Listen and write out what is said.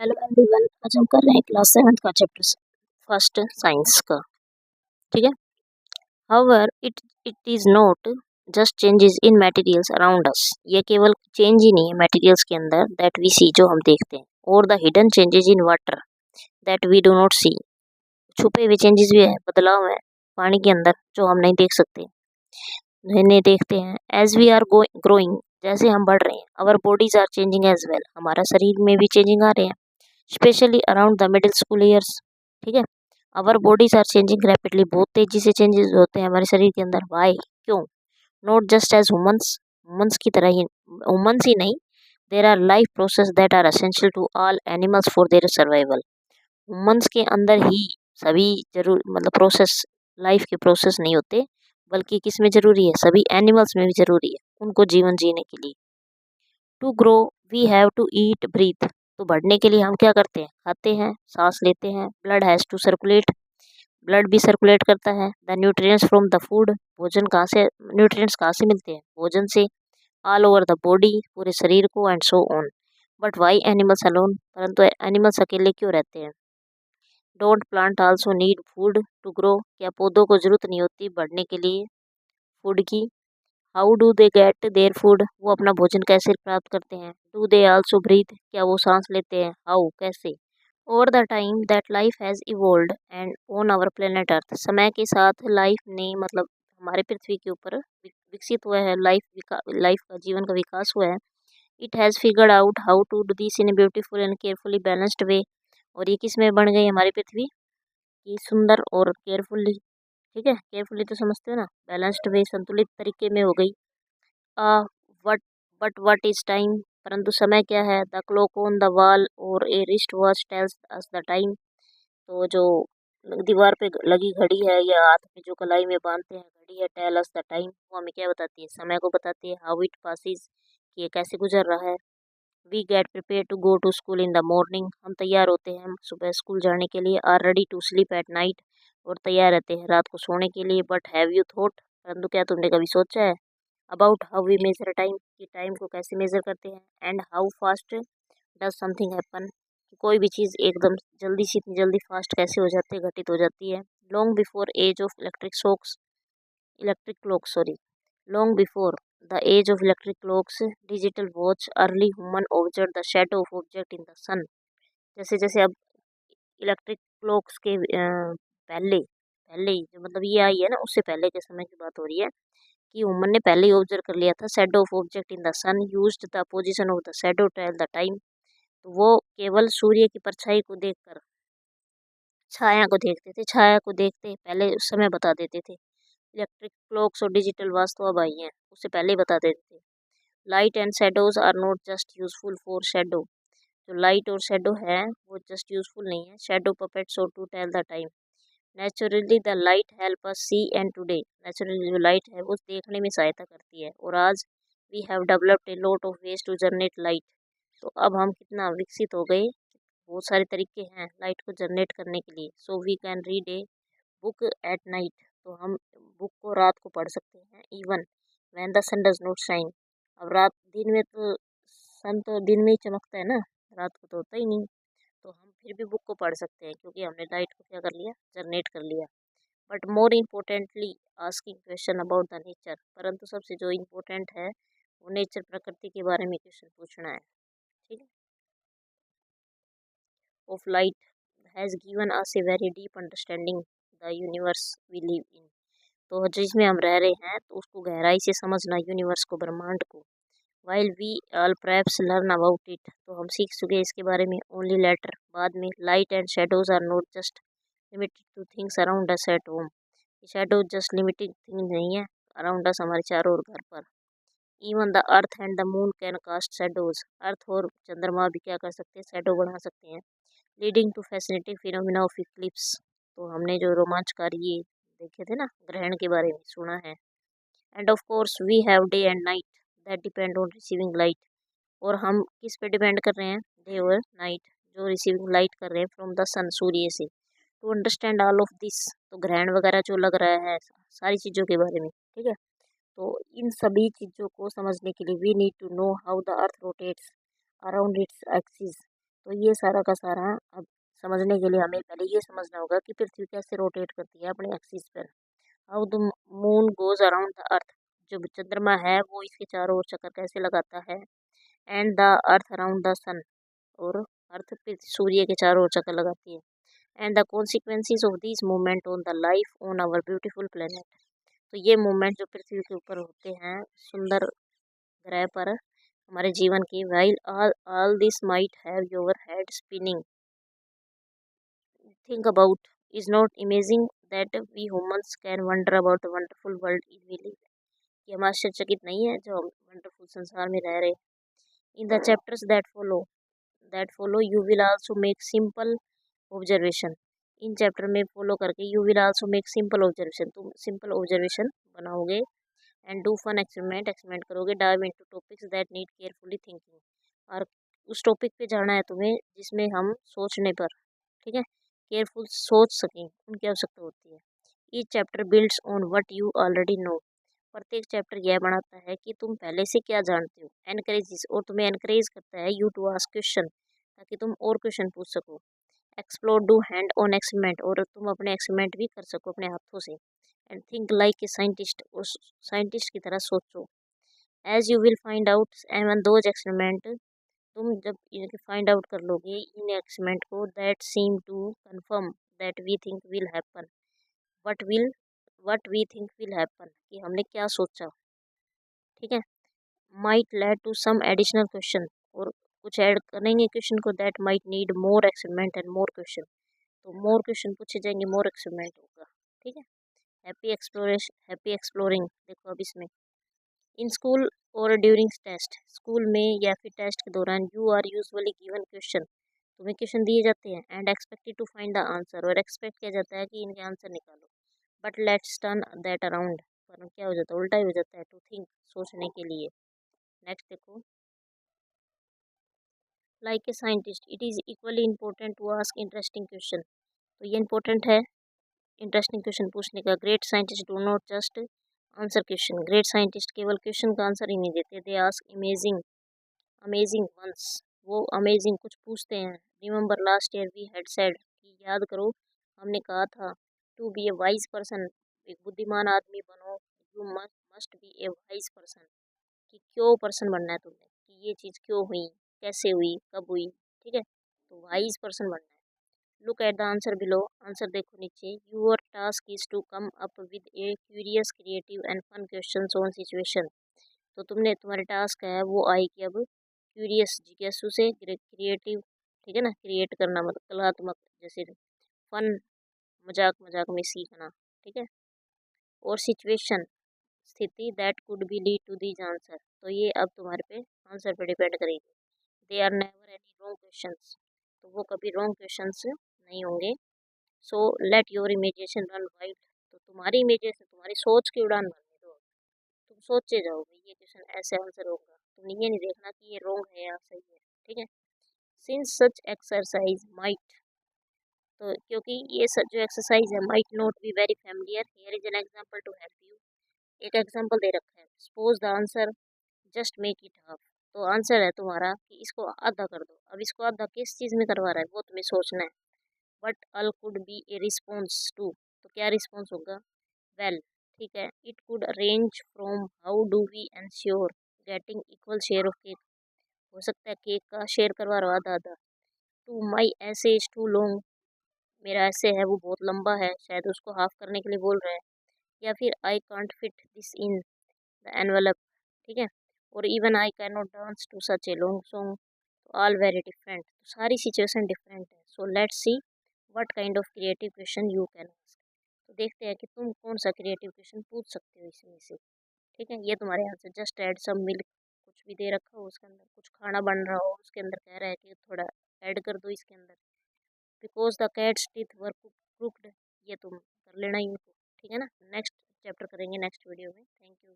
Hello everyone. आज हम कर रहे हैं क्लास 7 का चैप्टर फर्स्ट साइंस का। ठीक है। However it is not just changes in materials around us. ये केवल चेंज ही नहीं है मटेरियल्स के अंदर दैट वी सी, जो हम देखते हैं, और the hidden changes in water that we do not see. छुपे हुए चेंजेस भी है, बदलाव है पानी के अंदर जो हम नहीं देख सकते, नहीं देखते हैं। एज वी आर ग्रोइंग, जैसे हम बढ़ रहे हैं, our bodies are changing as well, हमारा शरीर में भी चेंजिंग आ रहे हैं, specially around the middle school years. ठीक है। Our bodies are changing rapidly, बहुत तेजी से चेंजेस होते हैं हमारे शरीर के अंदर। वाई, क्यों? Not just as humans, humans की तरह ही, ह्यूमंस ही नहीं, there are life process that are essential to all animals for their survival. Humans के अंदर ही सभी जरूर मतलब प्रोसेस, लाइफ के प्रोसेस नहीं होते, बल्कि किस में जरूरी है, सभी एनिमल्स में भी जरूरी है उनको जीवन जीने के लिए। To grow we have to eat breathe, तो बढ़ने के लिए हम क्या करते हैं? खाते हैं, सांस लेते हैं। Blood has to circulate, blood भी सर्कुलेट करता है। The nutrients from the food, भोजन कहाँ से, न्यूट्रिएंट्स कहाँ से मिलते हैं? भोजन से। ऑल ओवर द बॉडी, पूरे शरीर को, and so on. But why animals alone, परंतु एनिमल्स अकेले क्यों रहते हैं? Don't plant also need food to grow, क्या पौधों को जरूरत नहीं होती बढ़ने के लिए फूड की? How do they get their food, वो अपना भोजन कैसे प्राप्त करते हैं? डू दे आल्सो ब्रीथ, क्या वो सांस लेते हैं? हाउ, कैसे? Over the time that life has evolved and on our planet earth, समय के साथ लाइफ ने मतलब हमारे पृथ्वी के ऊपर विकसित हुआ है, लाइफ का, जीवन का विकास हुआ है। It has figured out how to do this in a beautiful and carefully balanced way, और ये किस में बन गई हमारी पृथ्वी की? सुंदर और केयरफुली। ठीक है, केयरफुली तो समझते हो ना, बैलेंस्ड वे, संतुलित तरीके में हो गई। What but what is time, परंतु समय क्या है? The clock on the wall और a wrist watch tells us the time, तो जो दीवार पे लगी घड़ी है या हाथ में जो कलाई में बांधते हैं घड़ी है, टेल अस द टाइम, वो हमें क्या बताती है? समय को बताती है। हाउ इट पासिस, कि ये कैसे गुजर रहा है। We get prepare to go to school in the morning, हम तैयार होते हैं सुबह स्कूल जाने के लिए। Are ready to sleep at night, और तैयार रहते हैं रात को सोने के लिए। बट हैव यू थॉट, परंतु क्या तुमने कभी सोचा है? About how we measure time, कि टाइम को कैसे मेजर करते हैं। And how fast does something happen, कि कोई भी चीज़ एकदम जल्दी से इतनी जल्दी फास्ट कैसे हो जाती है, घटित हो जाती है। Long before age of electric clock, sorry, long before the age of electric clocks, digital watch, early human observe the shadow of object in the sun. जैसे जैसे अब इलेक्ट्रिक क्लॉक्स के पहले पहले ही जो मतलब ये आई है ना, उससे पहले के समय की बात हो रही है कि ह्यूमन ने पहले ही ऑब्जर्व कर लिया था shadow of object in the sun, used the position of the shadow tell the time. तो वो केवल सूर्य की परछाई को देखकर छाया को देखते थे, छाया को देखते पहले समय बता देते थे। इलेक्ट्रिक क्लॉक्स और डिजिटल वॉच तो अब आई हैं, उससे पहले ही बता देते थे। Light and shadows are not just useful for shadow, जो लाइट और शेडो है वो जस्ट यूजफुल नहीं है, शेडो पपेट्स और to tell the time. Naturally the light help us see and today, naturally जो लाइट है वो देखने में सहायता करती है, और आज we have developed a lot of ways to generate light, तो अब हम कितना विकसित हो गए, बहुत सारे तरीके हैं लाइट को जनरेट करने के लिए। So we can read a book at night, तो हम बुक को रात को पढ़ सकते हैं। Even when the sun does not shine, अब रात, दिन में तो सन तो दिन में ही चमकता है ना, रात को तो होता ही नहीं, तो हम फिर भी बुक को पढ़ सकते हैं क्योंकि हमने लाइट को क्या कर लिया? जनरेट कर लिया। But more importantly asking question about the nature, परंतु सबसे जो इम्पोर्टेंट है वो नेचर, प्रकृति के बारे में क्वेश्चन पूछना है। ठीक है। Of light has given us a very deep understanding the universe we live in, तो जिसमें हम रह रहे हैं तो उसको गहराई से समझना, यूनिवर्स को, ब्रह्मांड को। While we all perhaps learn about it, तो हम सीख चुके इसके बारे में ओनली लेटर, बाद में। Light and shadows are not just limited to things around us at home, shadow just limited thing नहीं है अराउंड अस, हमारे चारों ओर घर पर। Even the earth and the moon can cast shadows, earth और चंद्रमा भी क्या कर सकते हैं? शेडो बना सकते हैं। Leading to fascinating phenomena of eclipse, तो हमने जो रोमांचकारी ये देखे थे ना, ग्रहण के बारे में सुना है। And of course we have day and night that depend on receiving light, और हम किस पे डिपेंड कर रहे हैं? डे और नाइट, जो रिसीविंग लाइट कर रहे हैं फ्रॉम द सन, सूर्य से। To understand all of this, तो ग्रहण वगैरह जो लग रहा है, सारी चीज़ों के बारे में। ठीक है। तो इन सभी चीज़ों को समझने के लिए we need to know how the earth rotates around its axis, तो ये सारा का सारा अब समझने के लिए हमें पहले ये समझना होगा कि पृथ्वी कैसे रोटेट करती है अपने एक्सिस पर। How the moon goes around the earth, जो चंद्रमा है वो इसके चारों ओर चक्कर कैसे लगाता है। And the earth around the sun, और अर्थ सूर्य के चारों ओर चक्कर लगाती है। And the consequences of this movement on the life on our beautiful planet, तो ये मूवमेंट जो पृथ्वी के ऊपर होते हैं सुंदर ग्रह पर हमारे जीवन की, while all this might have your head spinning, think about, is not amazing that we humans can wonder about the wonderful world in we live, कि हम आश्चर्यचकित नहीं है जो हम वंडरफुल संसार में रह रहे। In the chapters that follow you will also make simple observation, in chapter में फॉलो करके you will also make simple observation, तुम सिंपल ऑब्जर्वेशन बनाओगे। एंड डू फन एक्सपेरिमेंट करोगे। Dive into topics that need carefully thinking, और उस topic पे जाना है तुम्हें जिसमें हम सोचने पर, ठीक है, केयरफुल सोच सकें, उनकी आवश्यकता होती है। Each chapter builds on what you already know, प्रत्येक चैप्टर यह बनाता है कि तुम पहले से क्या जानते हो। एनकरेजेस, और तुम्हें एनकरेज करता है यू टू आस्क क्वेश्चन, ताकि तुम और क्वेश्चन पूछ सको। Explore, do hand on experiment, और तुम अपने एक्सपेरिमेंट भी कर सको अपने हाथों से। And think like a scientist, और साइंटिस्ट की तरह सोचो। As you will find out even those experiment, तुम जब इनके फाइंड आउट कर लोगे इन एक्सपेरिमेंट को, that seem to confirm that we think will happen, what will what we think will happen, कि हमने क्या सोचा, ठीक है। Might lead to some additional question, और कुछ ऐड करेंगे क्वेश्चन को, that might need more experiment and more question, तो मोर क्वेश्चन पूछे जाएंगे, मोर एक्सपेरिमेंट होगा, ठीक है। हैप्पी एक्सप्लोरिंग, देखो अब इसमें इन स्कूल और ड्यूरिंग टेस्ट, स्कूल में या फिर टेस्ट के दौरान, you are usually given question, तुम्हें क्वेश्चन दिए जाते हैं। And expected to find the answer, और एक्सपेक्ट किया जाता है कि इनके आंसर निकालो। But let's turn that around, पर क्या हो जाता है, उल्टा ही हो जाता है, टू थिंक, सोचने के लिए। नेक्स्ट देखो, like a scientist it is equally important to ask interesting question, तो ये इंपॉर्टेंट है इंटरेस्टिंग क्वेश्चन पूछने का। Great scientist do not just answer question, great scientist केवल क्वेश्चन का आंसर ही नहीं देते, they ask imaging amazing ones, वो अमेजिंग कुछ पूछते हैं। Remember last year we had said, कि याद करो हमने कहा था, to be a wise person, एक बुद्धिमान आदमी बनो, you must be a wise person, कि क्यों पर्सन बनना है तुमने, कि ये चीज़ क्यों हुई, कैसे हुई, कब हुई, ठीक है, तो वाइज पर्सन बनना है। Look at the answer below, answer देखो नीचे। Your task is to come up with a curious creative and fun question on situation, तो तुमने तुम्हारे टास्क है वो आएगी अब क्यूरियस जिज्ञासु से, क्रिएटिव, ठीक है ना, क्रिएट करना मतलब कलात्मक, जैसे फन, मजाक मजाक में सीखना, ठीक है, और सिचुएशन स्थिति, that could be lead to these answer, तो ये अब तुम्हारे पे आंसर पे डिपेंड करेगी। They are never any wrong questions, तो वो कभी रॉन्ग क्वेश्चंस नहीं होंगे। So let your imagination run wild, तो तुम्हारी इमेजिनेशन, तुम्हारी सोच की उड़ान भरने दो, तुम सोचे जाओगे ये क्वेश्चन ऐसे आंसर होगा, तुमने ये नहीं देखना कि ये रॉन्ग है या सही है, ठीक है। सिंस सच एक्सरसाइज माइट, तो क्योंकि ये जो एक्सरसाइज है might not be very familiar, here is an example to help you, एक एग्जांपल दे रखा है। Suppose the answer just make it half, तो आंसर है तुम्हारा कि इसको आधा कर दो। अब इसको आधा किस चीज़ में करवा रहा है वो तुम्हें सोचना है। But all could be a response to, तो क्या रिस्पॉन्स होगा, वेल, ठीक है। It could arrange from how do we ensure getting equal share of cake, हो सकता है केक का शेयर करवा रहा आधा आधा। टू माई ऐसे इज टू लॉन्ग, मेरा ऐसे है वो बहुत लंबा है, शायद उसको हाफ करने के लिए बोल रहा है। या फिर I can't fit this in the envelope, ठीक है, और even I can not dance to such a long song, तो ऑल वेरी डिफरेंट, तो सारी सिचुएशन डिफरेंट है। So let's see what kind of creative question you can ask, तो देखते हैं कि तुम कौन सा क्रिएटिव क्वेश्चन पूछ सकते हो इसमें से, ठीक है। ये तुम्हारे यहाँ से जस्ट ऐड सम मिल्क, कुछ भी दे रखा हो उसके अंदर, कुछ खाना बन रहा हो उसके अंदर कह रहा है कि थोड़ा ऐड कर दो इसके अंदर। Because the cats teeth were cooked, ये तुम कर लेना इनको, ठीक है ना। नेक्स्ट चैप्टर करेंगे नेक्स्ट वीडियो में। Thank you.